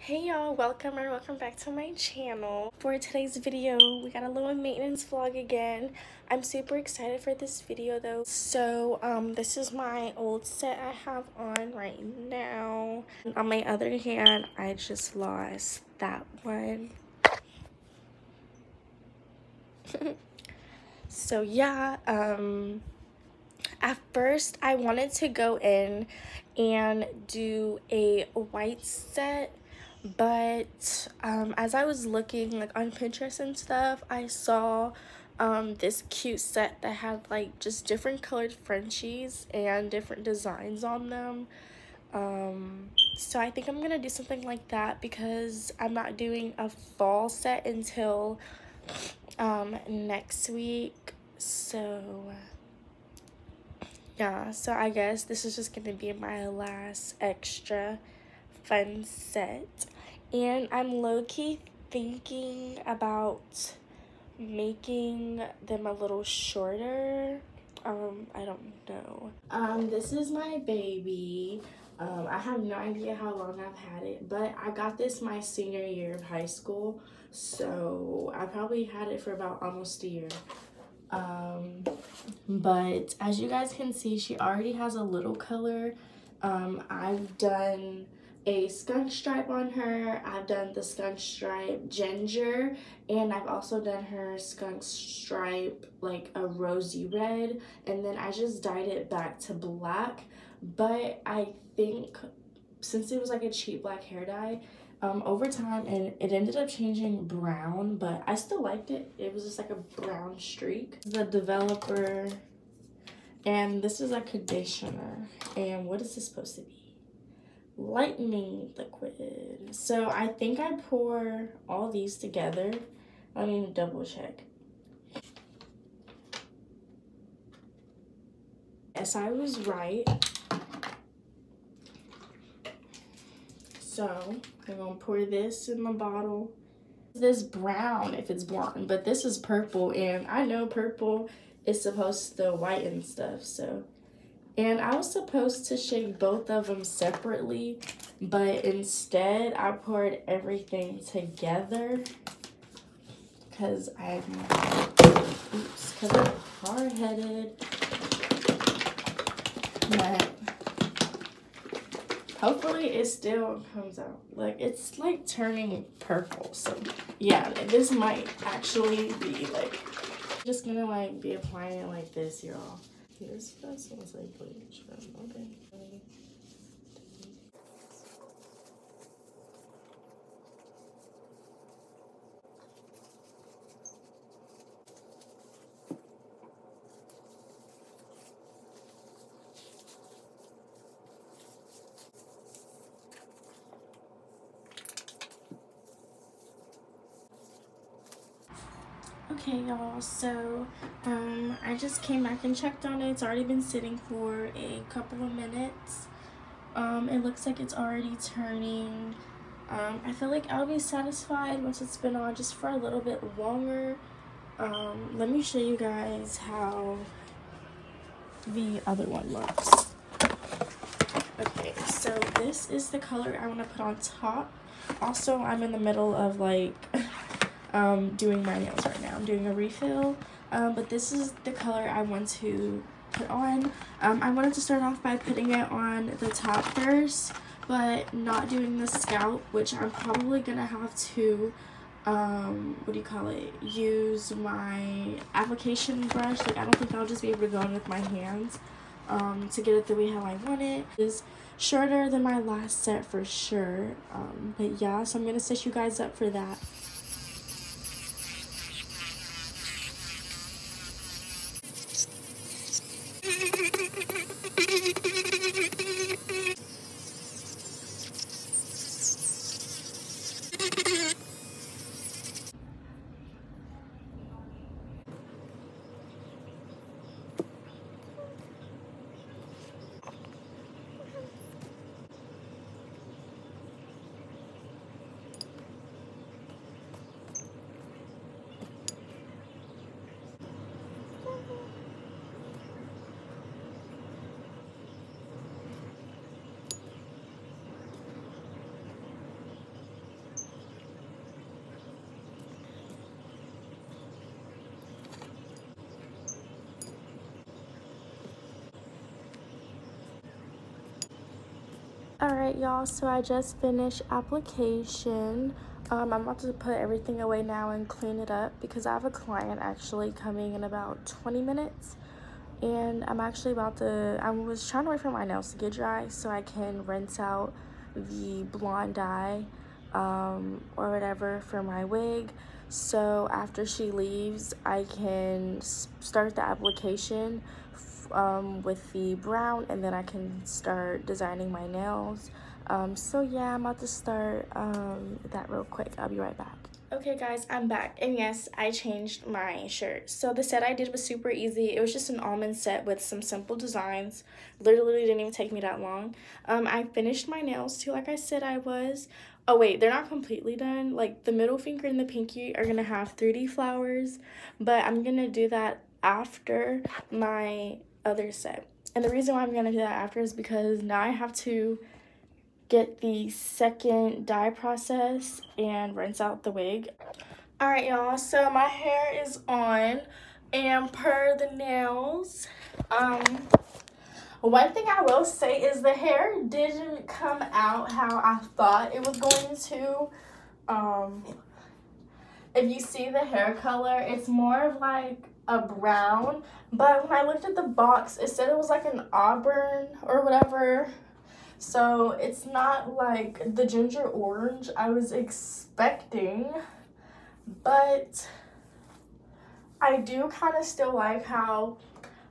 Hey y'all, welcome back to my channel. For today's video, we got a little maintenance vlog again. I'm super excited for this video though. So this is my old set I have on right now. On my other hand, I just lost that one. So yeah, at first I wanted to go in and do a white set, but as I was looking like on Pinterest and stuff, I saw this cute set that had like just different colored Frenchies and different designs on them. So I think I'm gonna do something like that because I'm not doing a fall set until next week. So yeah, so I guess this is just gonna be my last extra fun set. And I'm low-key thinking about making them a little shorter. I don't know. This is my baby. I have no idea how long I've had it, but I got this my senior year of high school, so I probably had it for about almost a year. But as you guys can see, she already has a little color. I've done a skunk stripe on her. I've done the skunk stripe ginger, and I've also done her skunk stripe like a rosy red, and then I just dyed it back to black. But I think since it was like a cheap black hair dye, over time, and it ended up changing brown, but I still liked it. It was just like a brown streak. The developer, and this is a conditioner. And what is this supposed to be? Lightening liquid. So I think I pour all these together. I need to double check. Yes, I was right. So I'm gonna pour this in the bottle. This brown if it's blonde, but this is purple, and I know purple is supposed to whiten stuff. So, and I was supposed to shake both of them separately, but instead I poured everything together because I'm hard-headed. But hopefully it still comes out. Like, it's like turning purple. So yeah, this might actually be like, just gonna like be applying it like this, y'all. This smells like bleach. Okay. Okay, y'all, so I just came back and checked on it. It's already been sitting for a couple of minutes. It looks like it's already turning. I feel like I'll be satisfied once it's been on just for a little bit longer. Let me show you guys how the other one looks. Okay, so this is the color I want to put on top. Also, I'm in the middle of like doing my nails right now. I'm doing a refill, but this is the color I want to put on. I wanted to start off by putting it on the top first, but not doing the scalp, which I'm probably gonna have to use my application brush. Like, I don't think I'll just be able to go in with my hands to get it the way how I want it. It's shorter than my last set for sure, but yeah, so I'm gonna set you guys up for that. Alright, y'all, so I just finished application. I'm about to put everything away now and clean it up because I have a client actually coming in about 20 minutes. And I'm actually about to, I was trying to wait for my nails to get dry so I can rinse out the blonde dye or whatever for my wig. So after she leaves, I can start the application with the brown, and then I can start designing my nails. So yeah, I'm about to start that real quick. I'll be right back. Okay guys, I'm back, and yes, I changed my shirt. So the set I did was super easy. It was just an almond set with some simple designs. Literally didn't even take me that long. I finished my nails too, like I said I was. Oh wait, they're not completely done. Like the middle finger and the pinky are gonna have 3D flowers, but I'm gonna do that after my other set. And the reason why I'm gonna do that after is because now I have to get the second dye process and rinse out the wig. Alright y'all, so my hair is on, and per the nails, one thing I will say is the hair didn't come out how I thought it was going to. If you see the hair color, it's more of like a brown, but when I looked at the box, it said it was like an auburn or whatever. So it's not like the ginger orange I was expecting, but I do kind of still like how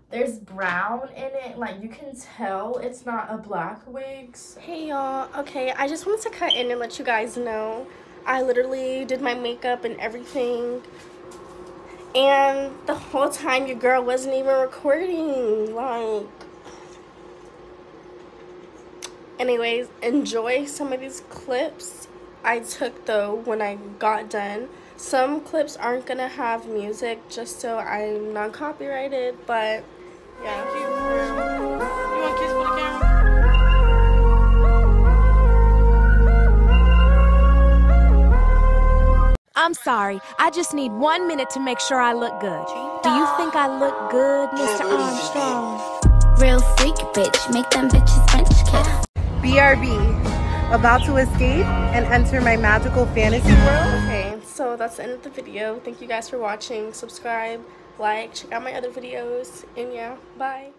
there's brown in it. Like you can tell it's not a black wig. Hey y'all, okay, I just wanted to cut in and let you guys know I literally did my makeup and everything, and the whole time your girl wasn't even recording. Like, anyways, enjoy some of these clips I took though when I got done. Some clips aren't gonna have music just so I'm not copyrighted, but yeah. You want kiss for the camera? I'm sorry, I just need 1 minute to make sure I look good. Do you think I look good, Mr. Armstrong? Real freak bitch, make them bitches French kiss. BRB, about to escape and enter my magical fantasy world. Okay, so that's the end of the video. Thank you guys for watching. Subscribe, like, check out my other videos, and yeah, bye.